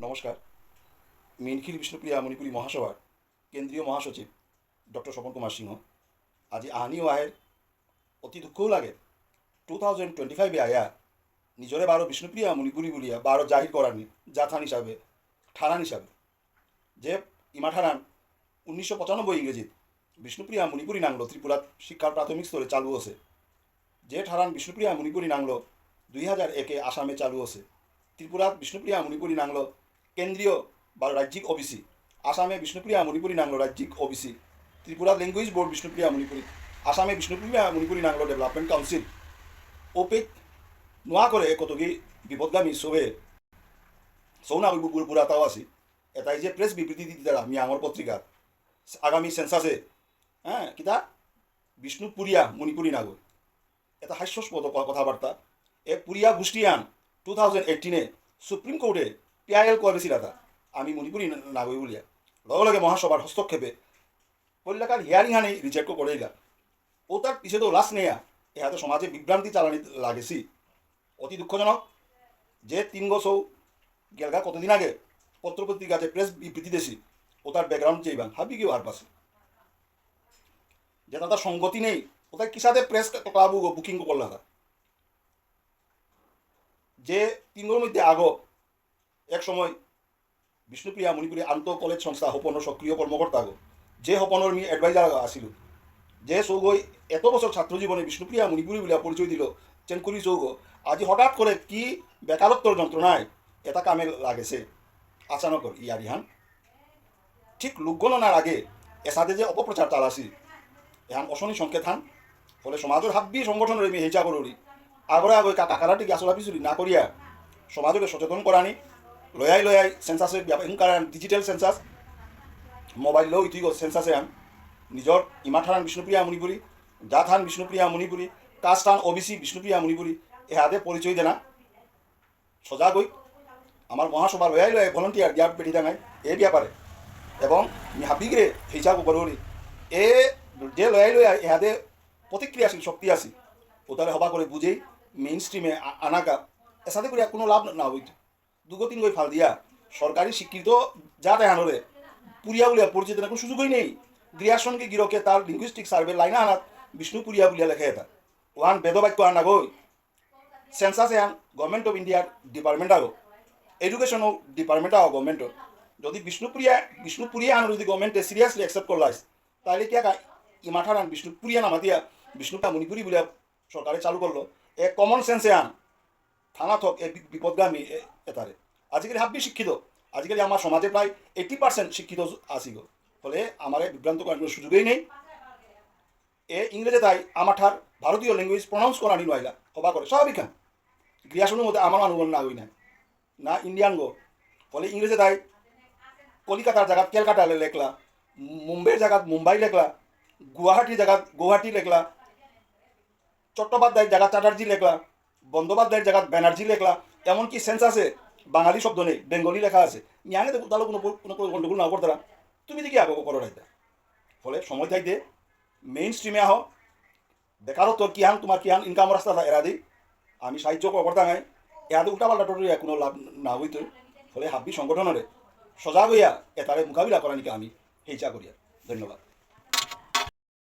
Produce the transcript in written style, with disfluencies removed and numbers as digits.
নমস্কার। মিনখিল বিষ্ণুপ্রিয়া মণিপুরী মহাসভার কেন্দ্রীয় মহাসচিব ডক্টর স্বপন কুমার সিংহ আজি আহানিও আহে অতি দুঃখও লাগে 2025 আয়া নিজরে বারো বিষ্ণুপ্রিয়া মণিপুরী বলিয়া বারো জাহির করানি জাথান হিসাবে ঠারান হিসাবে যে ইমা ঠারান 1995 ইংরেজিত বিষ্ণুপ্রিয়া মণিপুরী নাংলো ত্রিপুরাত শিক্ষার প্রাথমিক স্তরে চালু আছে। যে ঠারান বিষ্ণুপ্রিয়া মণিপুরী নাংলো 2001 আসামে চালু আছে। ত্রিপুরাত বিষ্ণুপ্রিয়া মণিপুরী নাংলো কেন্দ্রীয় বা রাজ্যিক ওবিসি, আসামে বিষ্ণুপ্রিয়া মণিপুরী নাংলো রাজ্যিক OBC, Tripura language board Bishnupriya Manipuri, আসামে বিষ্ণুপ্রিয়া মণিপুরী নাংলো ডেভেলপমেন্ট কাউন্সিল ওপেক নোয়া করে কতগি বিপদগামী সবে সৌনা বুড়াতাও আছি। এটাই যে প্রেস বিবৃতি দিতে তারা মিয়াঙর পত্রিকা আগামী সেন্সাসে কিতা বিষ্ণুপুরিয়া মণিপুরী নাগর এটা হাস্যস্পদ কথাবার্তা। এ পুরিয়া গোষ্ঠীয়ান 2018 সুপ্রিম কোর্টে পিআইএল করেছিল তা আমি মণিপুরী নাগরিক বলিয়া লগে লগে মহাসভার হস্তক্ষেপে পরিলাকার হিয়ারিং হানি রিজেক্ট করেইলা। ও তার পিছে তো লাশ নেয়া এহাতে সমাজে বিভ্রান্তি চালানি লাগেছি। অতি দুঃখজনক যে 3 বছর গেলগা কতদিন আগে পত্রপত্রিকাতে প্রেস বিবৃতি দেছি ও তার ব্যাকগ্রাউন্ড চেইবান হাবি কেউ আর পাশে যে তার সঙ্গতি নেই ওটাই কিসাতে প্রেস ক্লাব বুকিং করলা যে 3 বছর মধ্যে আগ এক সময় বিষ্ণুপ্রিয়া মণিপুরী আন্ত কলেজ সংস্থা হপনের সক্রিয় কর্মকর্তা গো যে হপনের মি এডভাইজার আসিল যে সৌগই এত বছর ছাত্র জীবনে বিষ্ণুপ্রিয়া মণিপুরী বলে পরিচয় দিল চেনকুরি সৌগ আজি হঠাৎ করে কি বেকারত্বর যন্ত্রণায় এটা কামে লাগেছে আচানক ইয়ারিহান ঠিক লোকগণনার আগে এসাদে যে অপপ্রচার চালাছি এহান অশনি সংকেত হান ফলে সমাজের হাব্বি সংগঠনের আমি হেঁচা করলি আগরে আগে কাকারাটি আসলা পিছুরি না করিয়া সমাজকে সচেতন করানি লয়াই সেন্সাসে কারণ ডিজিটাল সেন্সাস মোবাইল লো ইতুই সেন্সাসে আন নিজর ইমাঠান বিষ্ণুপ্রিয়া মণিপুরী জাথান বিষ্ণুপ্রিয়া মণিপুরী কাস্টান ওবিসি বিষ্ণুপ্রিয়া মণিপুরী এ হাতে পরিচয় দেনা সজাগই আমার মহাসভা লয়াই ভলেন্টিয়ার দিয়ার পেটি দাঙাই এ ব্যাপারে এবং হাবিগরে হিসাব করলি এ যে লয়াই এহাতে প্রতিক্রিয়াশীল শক্তি আছে ও তাহলে হবা করে বুঝেই মেইন স্ট্রিমে আনাকা এর সাথে করে কোনো লাভ না হইত 2-3 গই ফাল দিয়া সরকারি স্বীকৃত যা দেখানোরে পুরিয়া বলিয়া পরিচিত না কোনো সুযোগই নেই। গ্রিয়াসনকে গিরকে তার লিঙ্গুইস্টিক সার্ভে লাইনা আনাত বিষ্ণুপুরিয়া বলিয়া লেখে এটা ওহান বেদবাক্য আনা গই সেন্সাসে আন গভর্নমেন্ট অফ ইন্ডিয়ার ডিপার্টমেন্ট আগো এডুকেশন ডিপার্টমেন্ট আগো গভর্নমেন্টর যদি বিষ্ণুপুরিয়া আনো যদি গভর্নমেন্টে সিরিয়াসলি অ্যাকসেপ্ট করলাইস তাহলে কি ইমাঠার আন বিষ্ণুপুরিয়া নামা দিয়া বিষ্ণুটা মণিপুরী বলিয়া সরকারে চালু করলো এ কমন সেন্সে আন থানা থক এ বিপদগামী এটারে আজিকালি হাব্বি শিক্ষিত আজিকালি আমার সমাজে প্রায় 80% শিক্ষিত আসি গো ফলে আমার বিভ্রান্ত করার কোনো সুযোগই নেই। এ ইংরেজে তাই আমার ভারতীয় ল্যাঙ্গুয়েজ প্রনাউন্স করা নি নয়লা হবা করে স্বাভাবিক খান ক্রিয়াশনের মধ্যে আমার অনুমান না হই না ইন্ডিয়ান গো ফলে ইংরেজে তাই কলিকাতার জায়গা ক্যালকাটা লেখলা, মুম্বাইয়ের জায়গা মুম্বাই লেখলা, গুয়াহাটির জায়গা গুয়াহাটি লেখলা, চট্টোপাধ্যায়ের জায়গা চ্যাটার্জি লেখলা, বন্দ্যোপাধ্যায়ের জায়গা ব্যানার্জি লেখলা, এমনকি সেন্সাসে বাঙালি শব্দ নেই বেঙ্গলি লেখা আছে নিয়াঙে তাহলে কোনো গন্ডগোল না করতে তুমি দেখি আগে করো রাইতে ফলে সময় থাকতে মেইন স্ট্রিমে আহ বেকারত্ব কিহান তোমার কিহান ইনকাম রাস্তা এরা দিই আমি সাহায্য করতাম এহাতে উল্টাপাল্টা টোটরিয়া কোনো লাভ না হইত ফলে হাব্বি সংগঠনের সজাগ হইয়া এটারে মোকাবিলা করা নাকি আমি হেঁচা করিয়া। ধন্যবাদ।